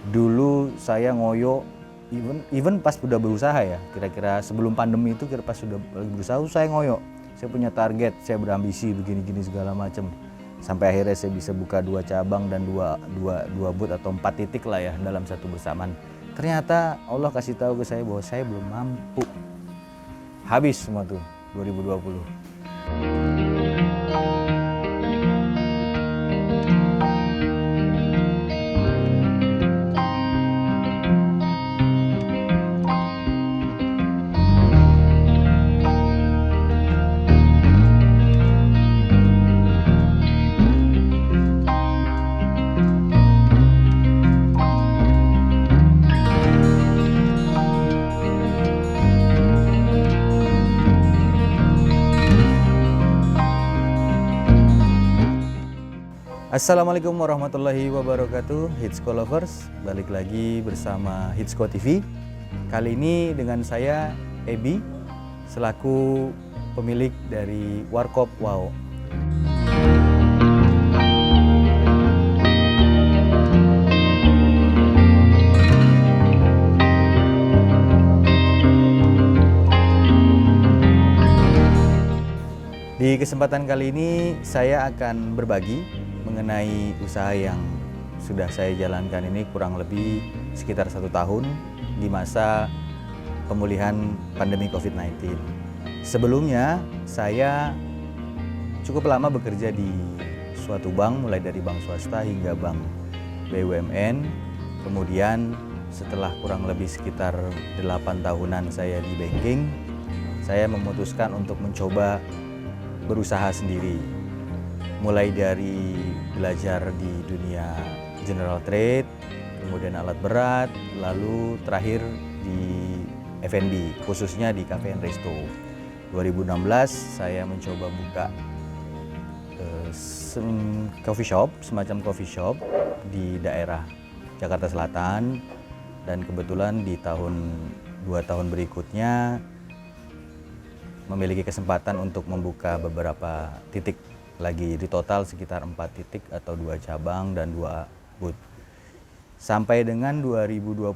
Dulu saya ngoyo, even pas udah berusaha ya, kira-kira sebelum pandemi itu, pas sudah lagi berusaha, saya ngoyo. Saya punya target, saya berambisi begini-gini segala macam. Sampai akhirnya saya bisa buka 2 cabang dan dua booth atau 4 titik lah ya dalam satu bersamaan. Ternyata Allah kasih tahu ke saya bahwa saya belum mampu. Habis semua tuh 2020. Assalamualaikum warahmatullahi wabarakatuh, Hitsco Lovers, balik lagi bersama Hitsco TV. Kali ini dengan saya, Ebi, selaku pemilik dari Warkop Wow. Di kesempatan kali ini saya akan berbagi mengenai usaha yang sudah saya jalankan ini kurang lebih sekitar 1 tahun di masa pemulihan pandemi COVID-19. Sebelumnya saya cukup lama bekerja di suatu bank, mulai dari bank swasta hingga bank BUMN. Kemudian setelah kurang lebih sekitar 8 tahunan saya di banking, saya memutuskan untuk mencoba berusaha sendiri. Mulai dari belajar di dunia general trade, kemudian alat berat, lalu terakhir di F&B, khususnya di cafe and resto. 2016 saya mencoba buka coffee shop, semacam coffee shop di daerah Jakarta Selatan, dan kebetulan di 2 tahun berikutnya memiliki kesempatan untuk membuka beberapa titik lagi, di total sekitar 4 titik atau 2 cabang dan 2 booth. Sampai dengan 2020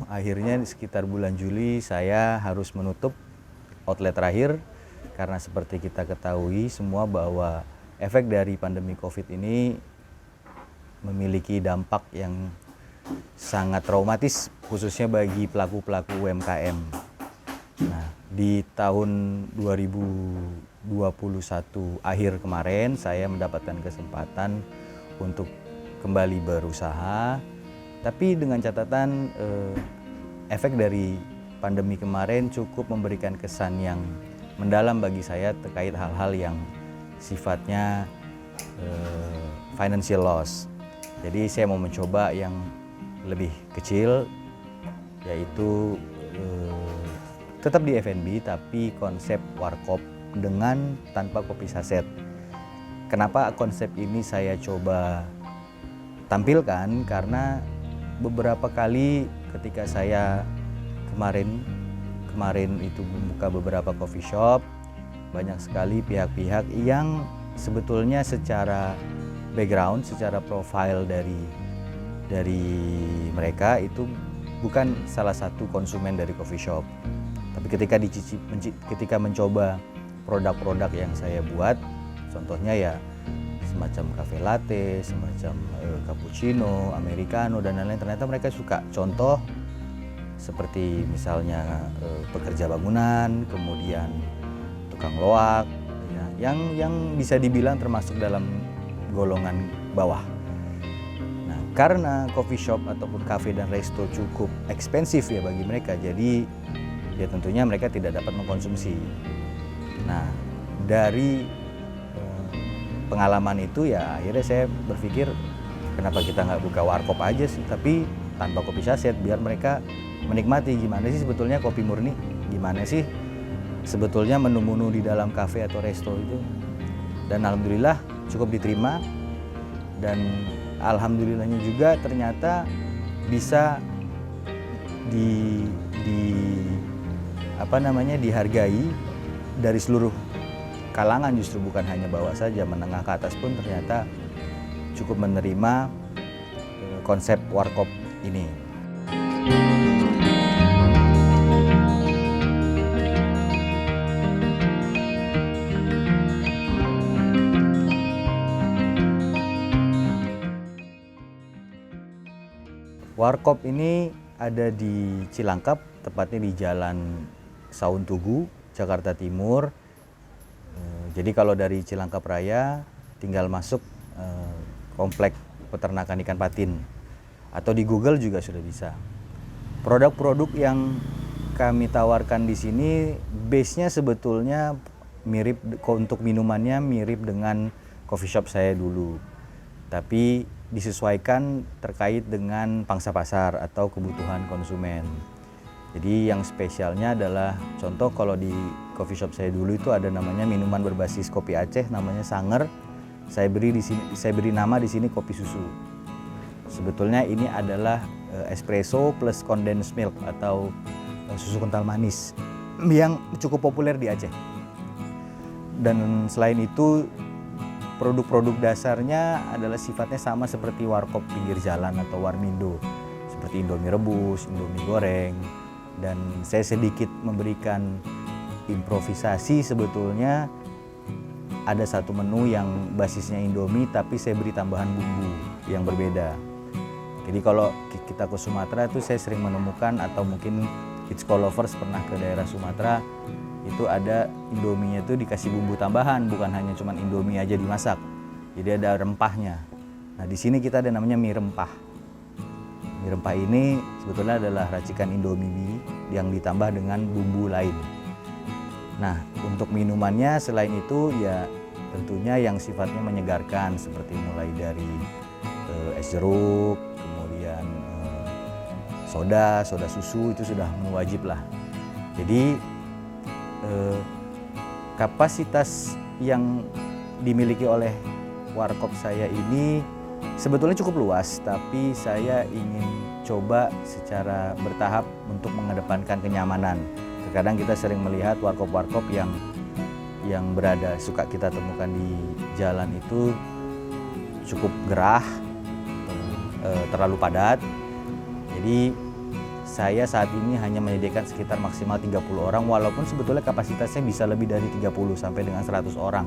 akhirnya sekitar bulan Juli saya harus menutup outlet terakhir, karena seperti kita ketahui semua bahwa efek dari pandemi COVID ini memiliki dampak yang sangat traumatis, khususnya bagi pelaku-pelaku UMKM. Nah, di tahun 2021 akhir kemarin saya mendapatkan kesempatan untuk kembali berusaha, tapi dengan catatan efek dari pandemi kemarin cukup memberikan kesan yang mendalam bagi saya terkait hal-hal yang sifatnya financial loss. Jadi saya mau mencoba yang lebih kecil, yaitu tetap di F&B tapi konsep warkop dengan tanpa kopi saset. Kenapa konsep ini saya coba tampilkan? Karena beberapa kali ketika saya kemarin itu membuka beberapa coffee shop, banyak sekali pihak-pihak yang sebetulnya secara background, secara profile dari mereka itu bukan salah satu konsumen dari coffee shop. Tapi ketika mencoba produk-produk yang saya buat, contohnya ya semacam cafe latte, semacam cappuccino, americano dan lain-lain, ternyata mereka suka. Contoh seperti misalnya pekerja bangunan, kemudian tukang loak, ya, yang bisa dibilang termasuk dalam golongan bawah. Nah, karena coffee shop ataupun cafe dan resto cukup ekspensif ya bagi mereka, jadi ya tentunya mereka tidak dapat mengkonsumsi. Nah, dari pengalaman itu ya akhirnya saya berpikir kenapa kita nggak buka warkop aja sih, tapi tanpa kopi saset, biar mereka menikmati gimana sih sebetulnya kopi murni, gimana sih sebetulnya menu-menu di dalam kafe atau resto itu. Dan alhamdulillah cukup diterima, dan alhamdulillahnya juga ternyata bisa dihargai dari seluruh kalangan, justru bukan hanya bawah saja, menengah ke atas pun ternyata cukup menerima konsep warkop ini. Warkop ini ada di Cilangkap, tepatnya di Jalan Saung Tugu, Jakarta Timur. Jadi kalau dari Cilangkap Raya tinggal masuk komplek peternakan ikan patin, atau di Google juga sudah bisa. Produk-produk yang kami tawarkan di sini base-nya sebetulnya mirip, untuk minumannya mirip dengan coffee shop saya dulu. Tapi disesuaikan terkait dengan pangsa pasar atau kebutuhan konsumen. Jadi yang spesialnya adalah, contoh kalau di coffee shop saya dulu itu ada namanya minuman berbasis kopi Aceh, namanya Sanger. Saya beri nama di sini kopi susu. Sebetulnya ini adalah espresso plus condensed milk atau susu kental manis yang cukup populer di Aceh. Dan selain itu, produk-produk dasarnya adalah sifatnya sama seperti warkop pinggir jalan atau warmindo, seperti Indomie rebus, Indomie goreng. Dan saya sedikit memberikan improvisasi, sebetulnya ada satu menu yang basisnya Indomie tapi saya beri tambahan bumbu yang berbeda. Jadi kalau kita ke Sumatera itu saya sering menemukan, atau mungkin It's Call Lovers pernah ke daerah Sumatera, itu ada Indominya itu dikasih bumbu tambahan, bukan hanya cuma Indomie aja dimasak. Jadi ada rempahnya. Nah, di sini kita ada namanya mie rempah. Mie rempah ini sebetulnya adalah racikan Indomie mie yang ditambah dengan bumbu lain. Nah, untuk minumannya selain itu ya tentunya yang sifatnya menyegarkan, seperti mulai dari es jeruk, kemudian soda susu, itu sudah menu wajib lah. Jadi kapasitas yang dimiliki oleh warkop saya ini sebetulnya cukup luas, tapi saya ingin coba secara bertahap untuk mengedepankan kenyamanan. Terkadang kita sering melihat warkop-warkop yang suka kita temukan di jalan itu cukup gerah, terlalu padat. Jadi saya saat ini hanya menyediakan sekitar maksimal 30 orang, walaupun sebetulnya kapasitasnya bisa lebih dari 30 sampai dengan 100 orang.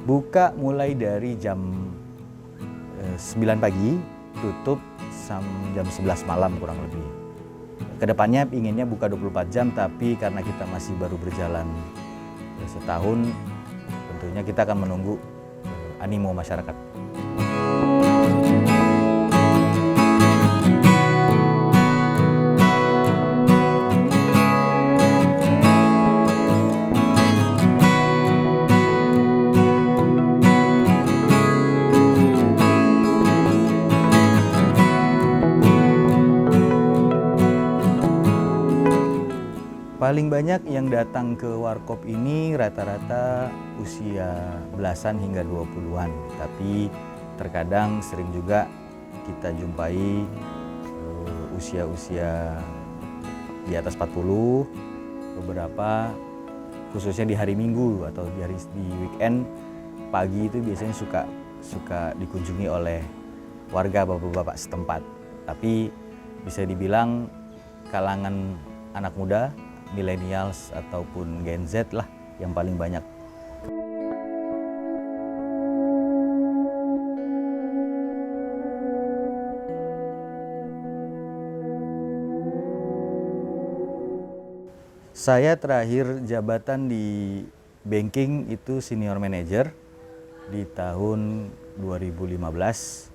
Buka mulai dari jam 9 pagi, tutup jam 11 malam kurang lebih. Kedepannya inginnya buka 24 jam, tapi karena kita masih baru berjalan setahun, tentunya kita akan menunggu animo masyarakat. Paling banyak yang datang ke warkop ini rata-rata usia belasan hingga 20-an. Tapi terkadang sering juga kita jumpai usia-usia di atas 40, beberapa khususnya di hari Minggu atau di weekend pagi itu biasanya suka dikunjungi oleh warga bapak-bapak setempat. Tapi bisa dibilang kalangan anak muda, millennials ataupun Gen Z lah yang paling banyak. Saya terakhir jabatan di banking itu senior manager di tahun 2015.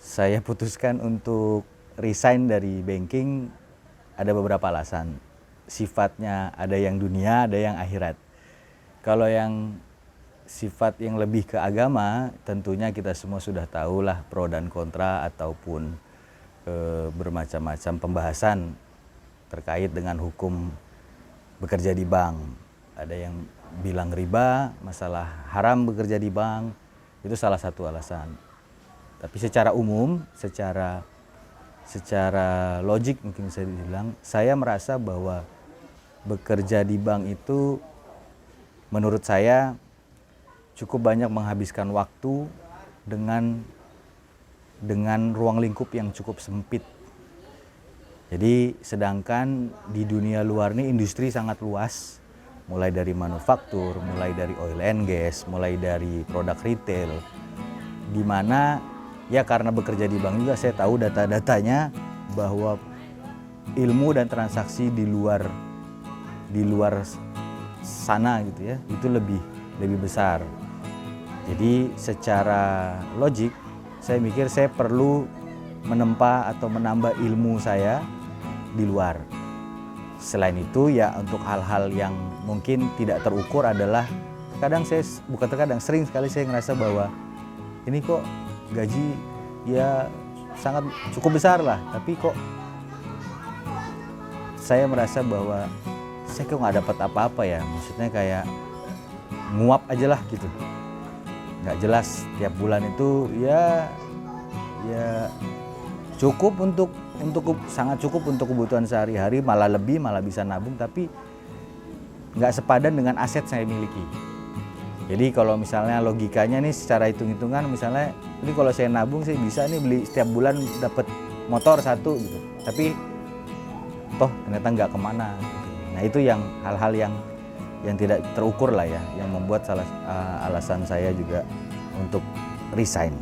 Saya putuskan untuk resign dari banking, ada beberapa alasan. Sifatnya ada yang dunia, ada yang akhirat. Kalau yang sifat yang lebih ke agama, tentunya kita semua sudah tahulah pro dan kontra ataupun bermacam-macam pembahasan terkait dengan hukum bekerja di bank. Ada yang bilang riba, masalah haram bekerja di bank, itu salah satu alasan. Tapi secara umum, secara logik mungkin bisa dibilang, saya merasa bahwa bekerja di bank itu menurut saya cukup banyak menghabiskan waktu dengan ruang lingkup yang cukup sempit. Jadi sedangkan di dunia luar ini industri sangat luas, mulai dari manufaktur, mulai dari oil and gas, mulai dari produk retail, di mana ya karena bekerja di bank juga saya tahu data-datanya bahwa ilmu dan transaksi di luar sana gitu ya, itu lebih besar. Jadi secara logik saya mikir saya perlu menempa atau menambah ilmu saya di luar. Selain itu ya untuk hal-hal yang mungkin tidak terukur adalah sering sekali saya ngerasa bahwa ini kok gaji ya sangat cukup besar lah, tapi kok saya merasa bahwa saya kok nggak dapat apa-apa ya, maksudnya kayak nguap aja lah gitu, nggak jelas. Tiap bulan itu ya cukup sangat cukup untuk kebutuhan sehari-hari, malah lebih, malah bisa nabung, tapi nggak sepadan dengan aset saya miliki. Jadi kalau misalnya logikanya nih secara hitung-hitungan, misalnya ini kalau saya nabung saya bisa nih beli setiap bulan dapat motor satu gitu, tapi toh ternyata nggak kemana gitu. Nah itu yang hal-hal yang tidak terukur lah ya, yang membuat alasan saya juga untuk resign.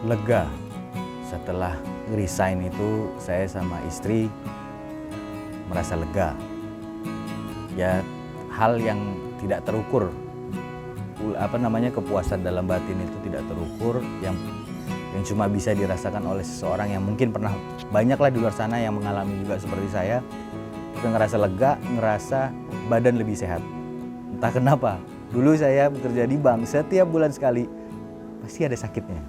Lega setelah resign itu, saya sama istri merasa lega. Ya hal yang tidak terukur, kepuasan dalam batin itu tidak terukur, yang cuma bisa dirasakan oleh seseorang yang mungkin pernah, banyaklah di luar sana yang mengalami juga seperti saya. Kita ngerasa lega, ngerasa badan lebih sehat. Entah kenapa, dulu saya bekerja di bank, setiap bulan sekali pasti ada sakitnya.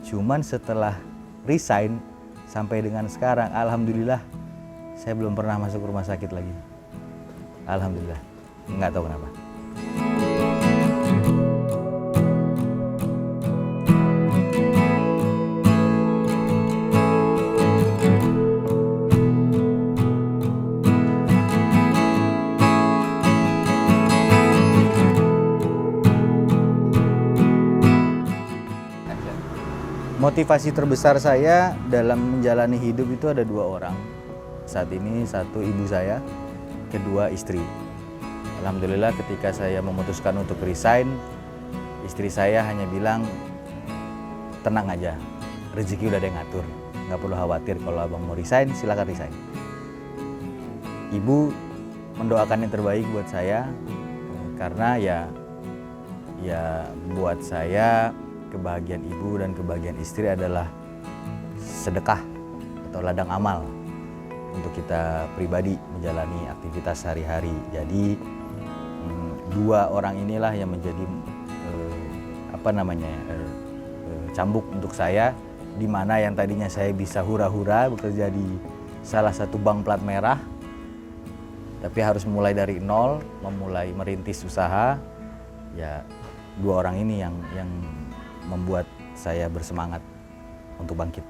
Cuman setelah resign sampai dengan sekarang, alhamdulillah saya belum pernah masuk rumah sakit lagi. Alhamdulillah, nggak tahu kenapa. Motivasi terbesar saya dalam menjalani hidup itu ada 2 orang. Saat ini satu ibu saya, kedua istri. Alhamdulillah ketika saya memutuskan untuk resign, istri saya hanya bilang, tenang aja, rezeki udah ada yang ngatur, nggak perlu khawatir, kalau abang mau resign silakan resign. Ibu mendoakan yang terbaik buat saya, karena ya buat saya kebahagiaan ibu dan kebahagiaan istri adalah sedekah atau ladang amal untuk kita pribadi menjalani aktivitas sehari-hari. Jadi 2 orang inilah yang menjadi cambuk untuk saya, di mana yang tadinya saya bisa hura-hura bekerja di salah satu bank plat merah, tapi harus mulai dari nol, memulai merintis usaha. Ya 2 orang ini yang membuat saya bersemangat untuk bangkit.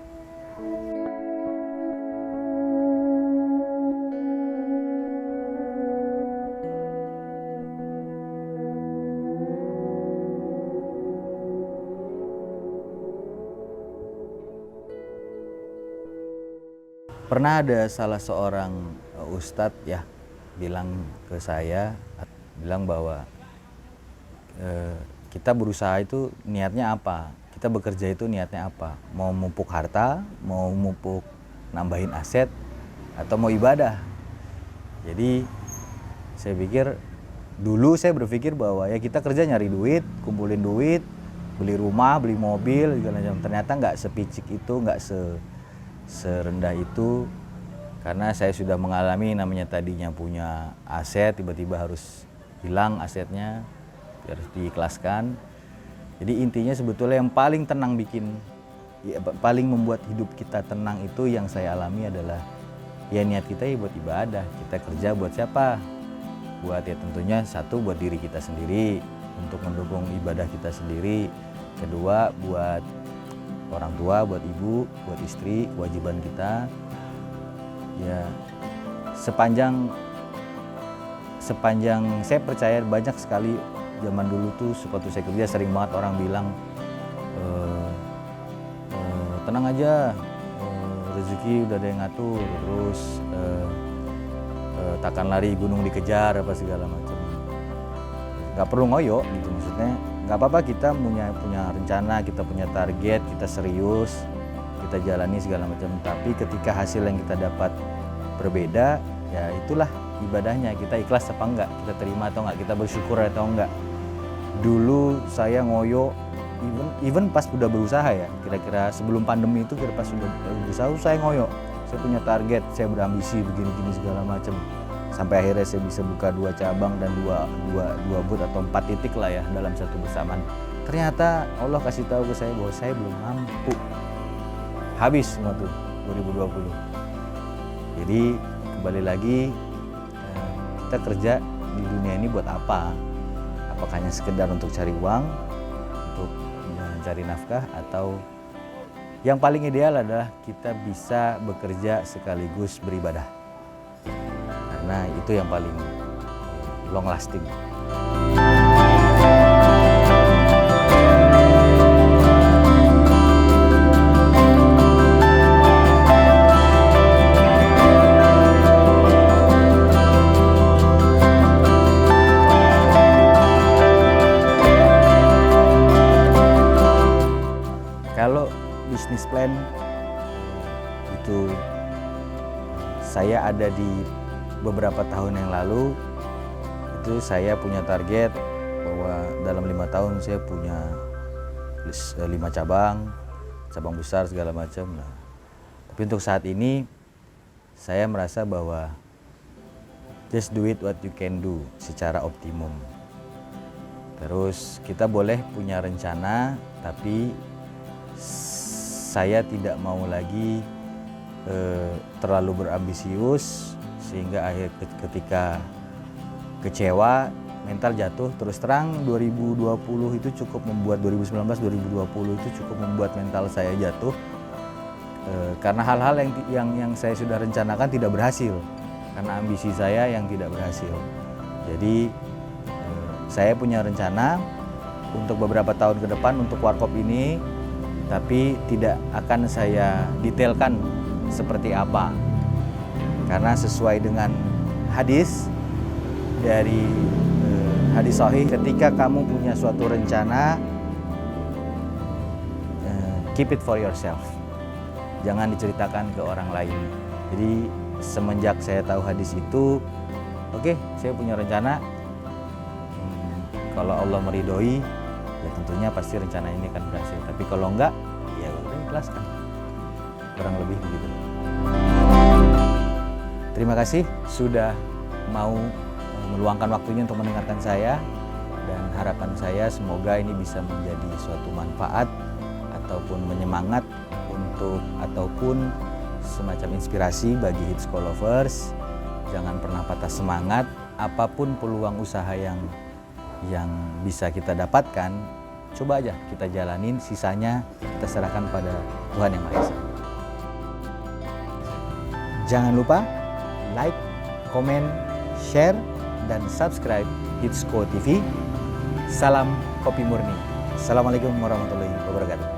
Pernah ada salah seorang ustadz ya bilang ke saya, bilang bahwa kita berusaha itu niatnya apa? Kita bekerja itu niatnya apa? Mau mupuk harta, mau mupuk nambahin aset, atau mau ibadah? Jadi saya pikir, dulu saya berpikir bahwa ya kita kerja nyari duit, kumpulin duit, beli rumah, beli mobil, segala macam. Ternyata nggak sepicik itu, nggak serendah itu. Karena saya sudah mengalami namanya tadinya punya aset, tiba-tiba harus hilang asetnya, harus diikhlaskan. Jadi intinya sebetulnya yang paling tenang bikin ya, paling membuat hidup kita tenang itu yang saya alami adalah ya niat kita ya buat ibadah. Kita kerja buat siapa? Buat ya tentunya satu buat diri kita sendiri, untuk mendukung ibadah kita sendiri. Kedua buat orang tua, buat ibu, buat istri, kewajiban kita. Ya sepanjang saya percaya banyak sekali zaman dulu tuh waktu saya kerja sering banget orang bilang tenang aja, rezeki udah ada yang ngatur, terus takkan lari gunung dikejar apa segala macam. Nggak perlu ngoyo gitu, maksudnya nggak apa-apa kita punya rencana, kita punya target, kita serius, kita jalani segala macam. Tapi ketika hasil yang kita dapat berbeda, ya itulah ibadahnya. Kita ikhlas apa enggak, kita terima atau enggak, kita bersyukur atau enggak. Dulu saya ngoyo even pas udah berusaha ya, kira-kira sebelum pandemi itu kira pas sudah berusaha saya ngoyo. Saya punya target, saya berambisi begini-gini segala macam. Sampai akhirnya saya bisa buka 2 cabang dan dua booth atau 4 titik lah ya dalam satu bersamaan. Ternyata Allah kasih tahu ke saya bahwa saya belum mampu. Habis semua tuh 2020. Jadi kembali lagi, kita kerja di dunia ini buat apa? Apakah hanya sekedar untuk cari uang, untuk mencari nafkah, atau yang paling ideal adalah kita bisa bekerja sekaligus beribadah. Karena itu yang paling long lasting. Kalau bisnis plan itu saya ada di beberapa tahun yang lalu, itu saya punya target bahwa dalam 5 tahun saya punya 5 cabang besar segala macam. Nah, tapi untuk saat ini saya merasa bahwa just do it what you can do secara optimum. Terus kita boleh punya rencana, tapi saya tidak mau lagi terlalu berambisius sehingga ketika kecewa, mental jatuh. Terus terang 2020 itu cukup membuat 2019-2020 itu cukup membuat mental saya jatuh karena hal-hal yang saya sudah rencanakan tidak berhasil, karena ambisi saya yang tidak berhasil. Jadi saya punya rencana untuk beberapa tahun ke depan untuk Warkop ini, tapi tidak akan saya detailkan seperti apa, karena sesuai dengan hadis dari hadis sahih, ketika kamu punya suatu rencana, keep it for yourself, jangan diceritakan ke orang lain. Jadi semenjak saya tahu hadis itu, oke, saya punya rencana, kalau Allah meridhoi ya tentunya pasti rencana ini akan berhasil. Tapi kalau enggak, ya udah ikhlaskan. Kurang lebih begitu. Terima kasih sudah mau meluangkan waktunya untuk mendengarkan saya, dan harapan saya semoga ini bisa menjadi suatu manfaat ataupun menyemangat ataupun semacam inspirasi bagi Hitsco lovers. Jangan pernah patah semangat, apapun peluang usaha yang bisa kita dapatkan, coba aja kita jalanin, sisanya kita serahkan pada Tuhan Yang Maha Esa. Jangan lupa like, komen, share, dan subscribe Hitsco TV. Salam kopi murni. Assalamualaikum warahmatullahi wabarakatuh.